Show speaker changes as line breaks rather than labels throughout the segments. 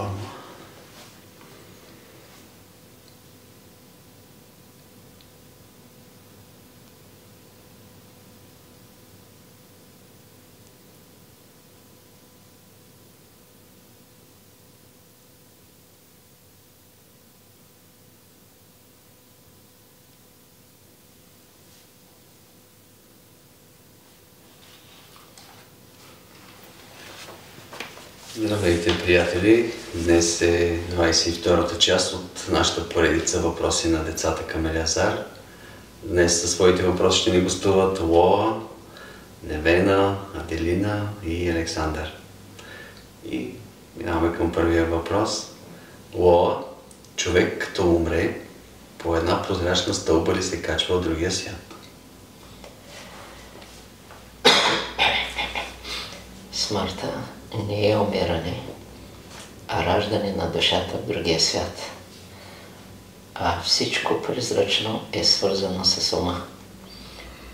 формула. Здравейте, приятели! Днес е 22-та част от нашата поредица въпроси на децата към Елиазар. Днес със своите въпроси ще ни гостуват Лоа, Невена, Аделина и Александър. И минаваме към първия въпрос. Лоа, човек като умре, по една прозрачна стълба ли се качва от другия свят?
Смъртта не е умиране, а раждане на душата в другия свят. А всичко прозрачно е свързано с ума.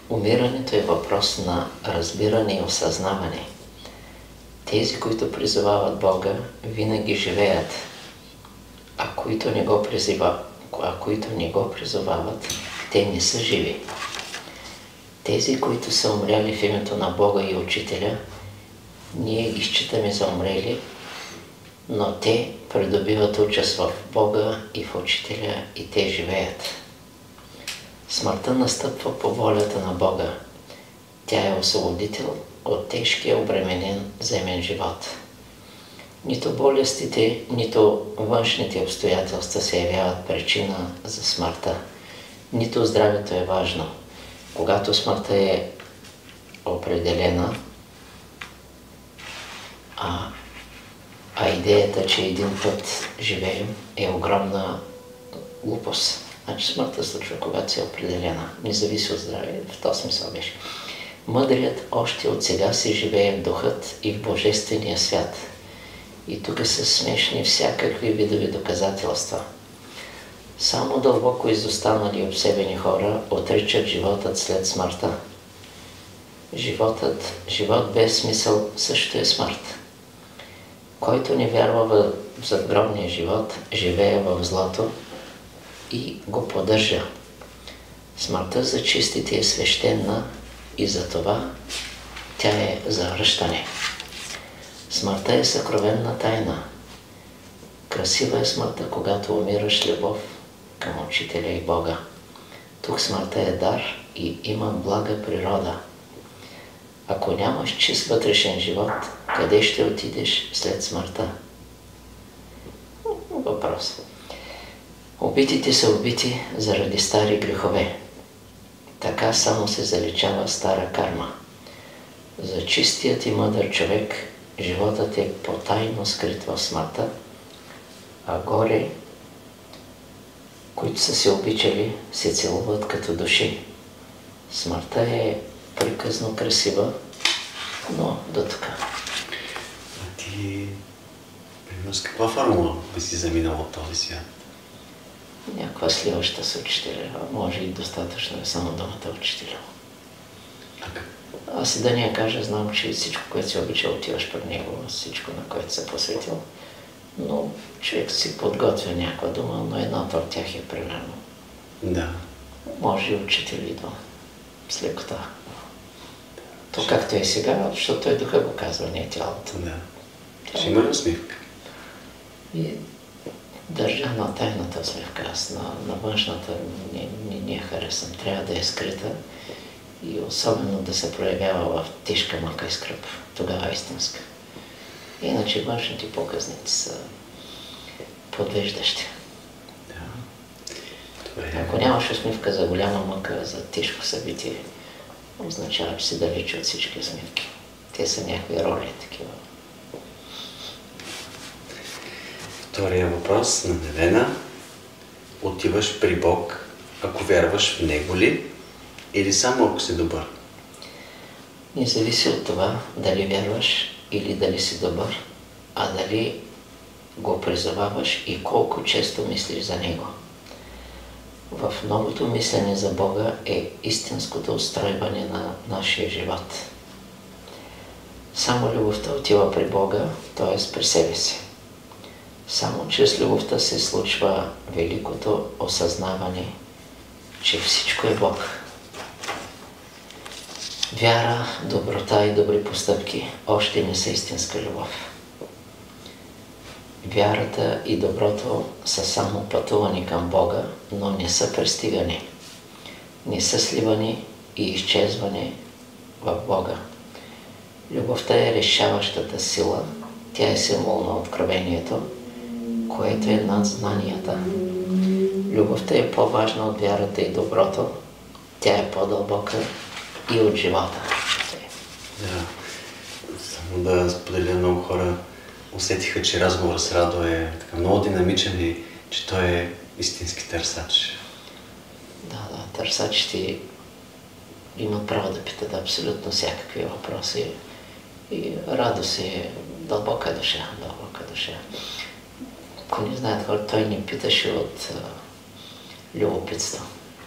Умирането е въпрос на разбиране и осъзнаване. Тези, които призовават Бога, винаги живеят, а които не го призовават, те не са живи. Тези, които са умряли в името на Бога и Учителя, ние ги считаме за умрели, но те придобиват участ в Бога и в Учителя и те живеят. Смъртта настъпва по волята на Бога. Тя е освободител от тежкия обременен земен живот. Нито болестите, нито външните обстоятелства се явяват причина за смъртта. Нито здравето е важно. Когато смъртта е определена, а идеята, че един път живеем, е огромна глупост. Значи смъртта случва, когато се е определена. Не зависи от здраве. В този смисъл беше. Мъдрият още от сега си живее в духът и в божествения свят. И тук са смешни всякакви видови доказателства. Само дълбоко изостанали и обсебени хора отричат животът след смъртта. Живот без смисъл също е смърт. Който не вярва в задгробния живот, живее в злото и го поддържа. Смъртта за чистите е свещена и затова тя е за връщане. Смъртта е съкровенна тайна. Красива е смъртта, когато умираш с любов към Учителя и Бога. Тук смъртта е дар и има блага природа. Ако нямаш чист вътрешен живот, къде ще отидеш след смъртта? Въпрос. Убитите са убити заради стари грехове. Така само се заличава стара карма. За чистият и мъдър човек животът е потайно скрит в смъртта, а горе, които са се обичали, се целуват като души. Смъртта е приказно красива, но до тук.
А ти, примерно, с каква формула би си заминал от този свят?
Някаква сливаща с Учителя, може и достатъчно е само думата Учителя. Аз и да не я кажа, знам, че всичко, което си обичал, отиваш пред него, всичко, на което се посветил. Но човек си подготвя някаква дума, но едната от тях е примерно.
Да.
Може и Учител и до с лекота. То както е сега, защото той духа го казва, не е тялото.
Да. Ще има ли усмивка?
И държа на тайната усмивка. Аз на външната не я харесвам. Трябва да е скрита и особено да се проявява в тежка мъка и скръп. Тогава е истинска. Иначе външните показници са подвеждащи.
Да.
Ако нямаш усмивка за голяма мъка, за тежко събитие, означава, че си далече от всички усмивки. Те са някакви роли такива.
Втория въпрос на Невена. Отиваш при Бог, ако вярваш в Него ли, или само ако си добър?
Не зависи от това дали вярваш или дали си добър, а дали го призоваваш и колко често мислиш за Него. В новото мислене за Бога е истинското устройване на нашия живот. Само любовта отива при Бога, т.е. при себе си. Само чрез любовта се случва великото осъзнаване, че всичко е Бог. Вяра, доброта и добри постъпки още не са истинска любов. Вярата и доброто са само пътувани към Бога, но не са пристигани. Не са сливани и изчезване в Бога. Любовта е решаващата сила, тя е символ на откровението, което е над знанията. Любовта е по-важна от вярата и доброто, тя е по-дълбока и от живота.
Да, само да споделя, много хора усетиха, че разговорът с Радо е така много динамичен и че той е истински търсач.
Да, търсачите имат право да питат абсолютно всякакви въпроси и Радо си е дълбока душа, Ако не знаят хора, той не питаше от любопитство.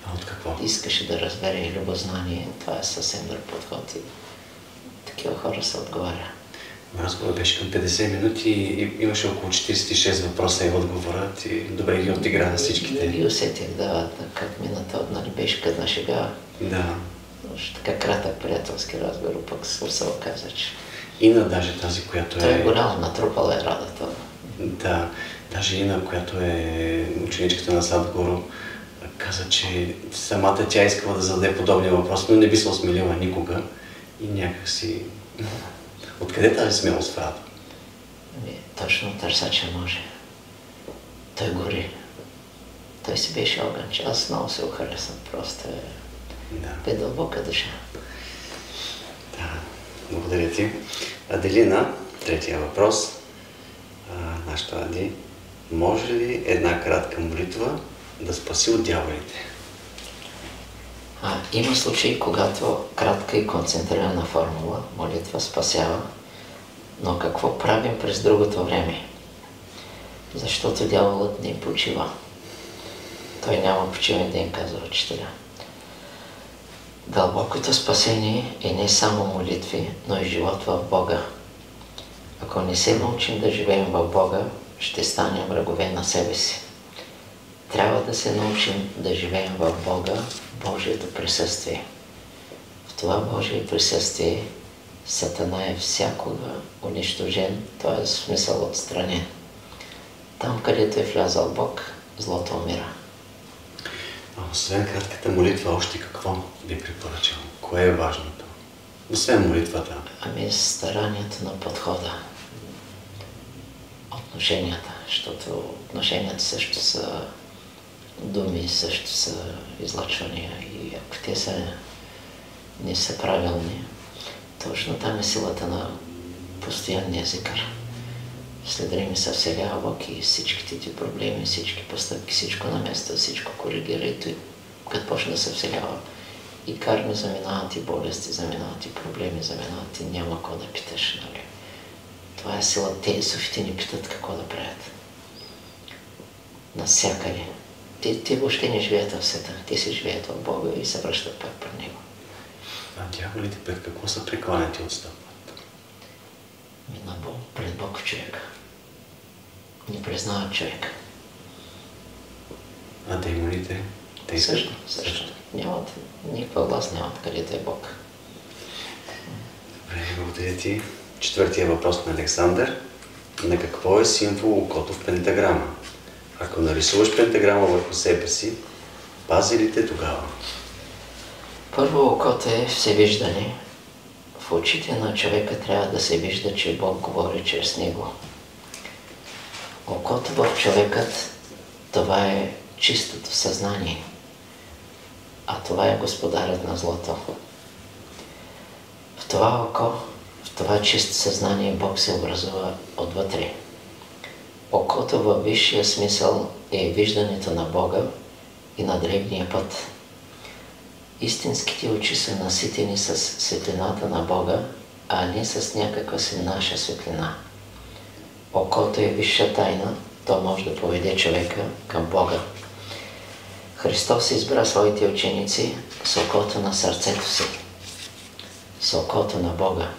А от какво?
Искаше да разбере любознание, това е съвсем друг подход и такива хора се отговаря.
Разговорът беше към 50 минути и имаше около 46 въпроса и отговорът и добре ги отигра на всичките.
И усетих, как мината, нали беше къдна шега.
Да.
Така кратък приятелски разговор, пък се оказа, че...
Ина даже тази, която
Той е голям, натрупала е Радата.
Да, даже Ина, която е ученичката на Садгуру, каза, че самата тя искала да зададе подобни въпроси, но не би се осмелила никога и някак си... Откъде тази смелост в Радо?
Точно търсача може. Той гори. Той си беше огън, че аз много се ухаресвам. Просто е дълбока душа.
Да, благодаря ти. Аделина, третия въпрос. Нашата Ади. Може ли една кратка молитва да спаси от дяволите?
Има случаи, когато кратка и концентрирана формула, молитва спасява, но какво правим през другото време? Защото дяволът не почива. Той няма почивен ден, казва учителя. Дълбокото спасение е не само молитви, но и живот в Бога. Ако не се научим да живеем в Бога, ще станем врагове на себе си. Трябва да се научим да живеем в Бога, Божието присъствие. В това Божие присъствие Сатана е всякога унищожен, т.е. в смисъл отстранен. Там, където е влязал Бог, злото умира.
Освен кратката молитва, още какво би препоръчал? Кое е важното? Освен молитвата.
Старанието на подхода. Отношенията, защото отношенията също са думи, също са излъчвания и ако те не са правилни, точно там е силата на постоянния зикър. След време се вселява Бог и всичките ти проблеми, всички постъпки, всичко на место, всичко коригира и той, като почне да се вселява и карми заминават, и болести заминават, и проблеми заминават, и няма какво да питаш, нали? Това е сила. Те суфите ни питат какво да правят. Навсякъде. Те въобще не живеят в света. Те си живеят в Бога и се връщат пак пред Него.
Дяволите пред какво са прекланяти отстъпват?
Пред Бог в човека. Не признават човека.
А демоните? Те
също. Нямат никаква власт, нямат където е Бог.
Добре, благодаря ти. Четвъртия въпрос на Александър. На какво е символ окото в пентаграма? Ако нарисуваш пентаграма върху себе си, пази ли те тогава?
Първо, окото е всевиждане. В очите на човека трябва да се вижда, че Бог говори чрез него. Окото в човекът, това е чистото съзнание, а това е господарят на злото. В това око, в това чисто съзнание Бог се образува отвътре. Окото във висшия смисъл е виждането на Бога и на древния път. Истинските очи са наситени с светлината на Бога, а не с някаква си наша светлина. Окото е висша тайна, то може да поведе човека към Бога. Христос избра своите ученици с окото на сърцето си, с окото на Бога.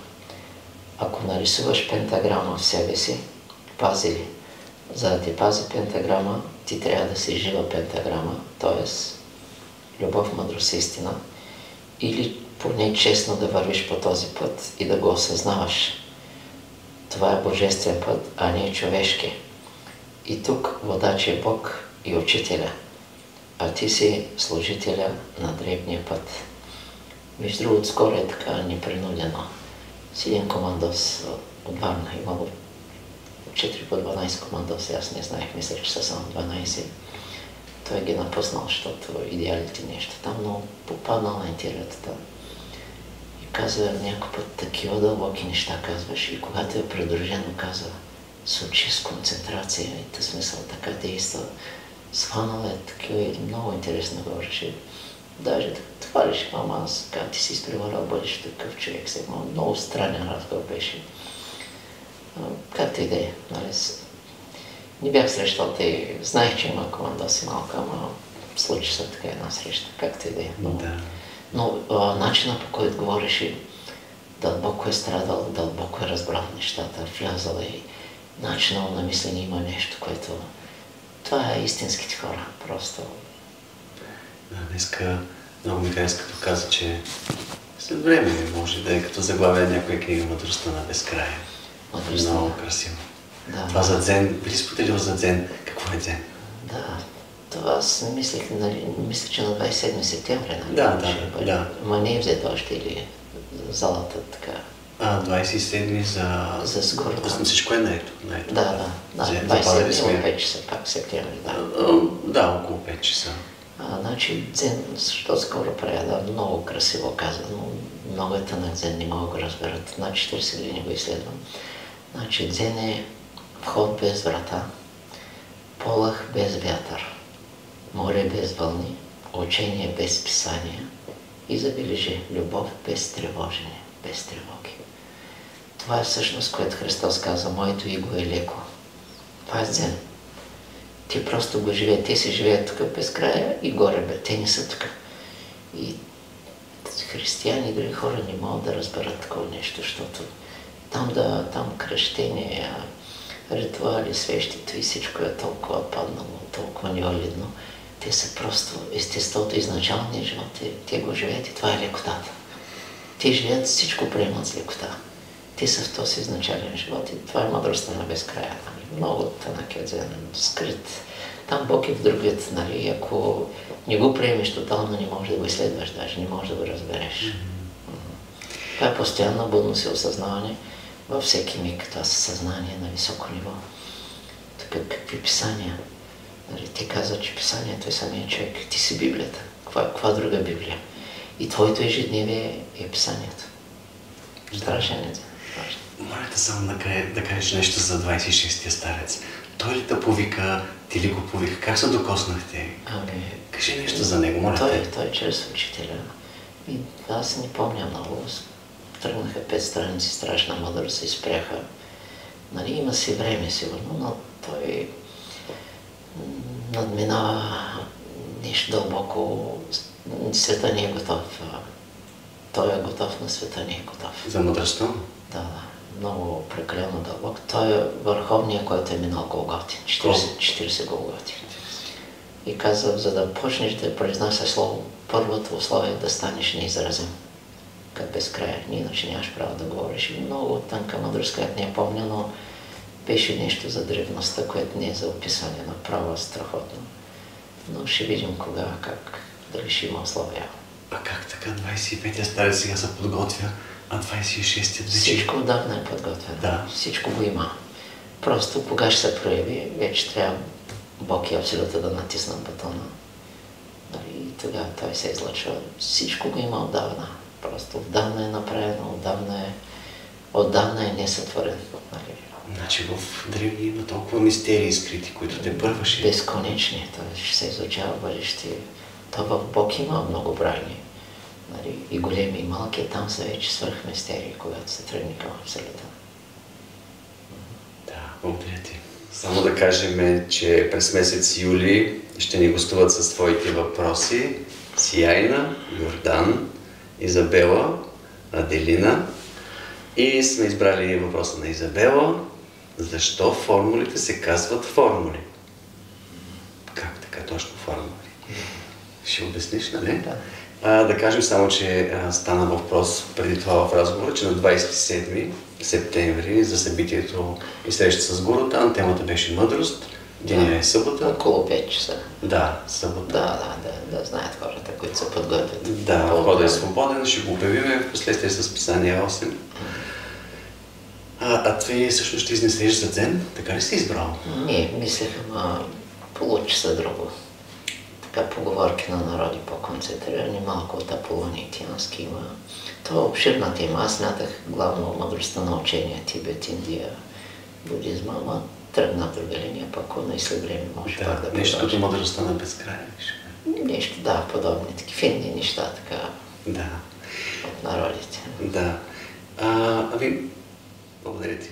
Ако нарисуваш пентаграма в себе си, пази ли, За да ти пази пентаграма, ти трябва да си жива пентаграма, т.е. любов, мъдрост и истина, или поне честно да вървиш по този път и да го осъзнаваш. Това е божествен път, а не човешки. И тук водач е Бог и учителя, а ти си служителя на древния път. Между другото, скоро е така непринудено. С един командос от Варна, имало 4 по 12 командоси, аз не знаех, мисля, че са само 12. Той ги напуснал, защото идеалите нещо там, но попаднал на интернета. И казва някой път такива дълбоки неща казваш и когато е придружено казва с очи, с концентрация и тъй смисъл така действа. Схванал е такива и много интересно говореше. Даже това ли ще мама, аз как ти си изпреварал, бъдеш такъв човек, сега много странен разговор беше. Както и да е, нали? Не бях срещал те, знаех, че има командоси малко, ама случи се така една среща, както и да е. Но начинът, по който говореше, дълбоко е страдал, дълбоко е разбрал нещата, влязал и начинът на мислене има нещо, което... Това е истинските хора, просто.
Днеска много ми хареса, като каза, че след време може да е като заглавие някоя книга "Мъдростта на безкрая". Много красиво.
Да.
Това за дзен, би ли споделил за дзен? Какво е дзен?
Да, това аз не мислех, нали, мисля, че на 27 септември, нали?
Да.
Ма не е взето още или залата така.
27
За скоро.
Всичко е наето.
Да. 27 5 часа, пак септември, да.
Да, около 5 часа.
Значи дзен, защо скоро правя, да, много красиво казано, много е тънък дзен, не мога да го разберат. На 40 години го изследвам. Значи дзен е вход без врата, полъх без вятър, море без вълни, учение без писания и забележи любов без тревожене, без тревоги. Това е всъщност, което Христос каза, моето иго е леко. Това е дзен. Те просто го живеят, те си живеят тук без края и горе, бе, те не са тук. И християни и други хора не могат да разберат такова нещо, защото там кръщение, ритуали, свещите и всичко е толкова паднало, толкова невалидно. Те са просто естеството, изначалния живот, те го живеят и това е лекотата. Те живеят, всичко приемат с лекота. Те са в този изначален живот и това е мъдростта на безкрая. Много тънък е дзен, скрит. Там Бог е в другият, нали, ако не го приемеш тотално, не можеш да го изследваш, даже не можеш да го разбереш. Това е постоянна будност и осъзнаване във всеки миг, това съзнание на високо ниво. Така, какви писания? Нали, те казват, че писанието е самия човек. Ти си Библията. Каква друга Библия? И твоето ежедневие е писанието. Страшен е.
Моля те само да кажеш нещо за 26-тия старец. Той ли те повика, ти ли го повика? Как се докоснахте? Кажи нещо за него, моля те.
Той чрез учителя. И аз не помня много. Тръгнаха 5 страници страшна мъдрост и спряха. Нали, има си време сигурно, но той надминава нещо дълбоко. Света не е готов. Той е готов, но света не е готов.
За мъдростта?
Да. Много прекалено дълбок. Той е върховният, който е минал Голготи. 40 Голготи. И казва, за да почнеш да произнася слово, първото условие е да станеш неизразим. Като безкрая. Иначе нямаш право да говориш. Много тънка мъдрост, която не я помня, но беше нещо за древността, което не е за описване направо страхотно. Но ще видим кога, как, дали ще има условия.
А как така 25-я старец сега се подготвя, а 26-я вече?
Всичко отдавна е подготвено.
Да.
Всичко го има. Просто кога ще се прояви, вече трябва Бог и Абсолюта да натиснат бутона. И тогава той се излъчва. Всичко го има отдавна. Просто отдавна е направено, отдавна е несътворен.
Значи в древни има толкова мистерии скрити, които те първаше.
Безконечни. Той ще се изучава бъдеще. То в Бог има многобройни. И големи и малки, там са вече свръхмистерии, когато се тръгне към Абсолюта.
Да, благодаря ти. Само да кажем, че през месец юли ще ни гостуват със своите въпроси Сияйна, Йордан, Изабела, Аделина и сме избрали въпроса на Изабела. Защо формулите се казват формули? Как така точно формули? Ще обясниш, нали? Да кажем само, че стана въпрос преди това в разговора, че на 27 септември за събитието и среща с Гуру, темата беше мъдрост, деня е събота.
Около 5 часа.
Да, събота.
Да знаят хората, които се подготвят.
Да, входът е свободен, ще го обявим в последствие с писание 8. А ти всъщност ще изнесеш за дзен, така ли си избрал?
Не, мислех, ама получи се друго. Така поговорки на народи по-концентрирани, малко от аполонитянски има. Това е обширна тема. Аз смятах главно мъдростта на учение Тибет, Индия, будизма, ама тръгна друга линия, пък на и след време може пак да продължи.
Нещо като мъдростта на безкрая.
Нещо, да, подобни таки финни неща, така.
Да.
От народите.
Да. Ами, благодаря ти.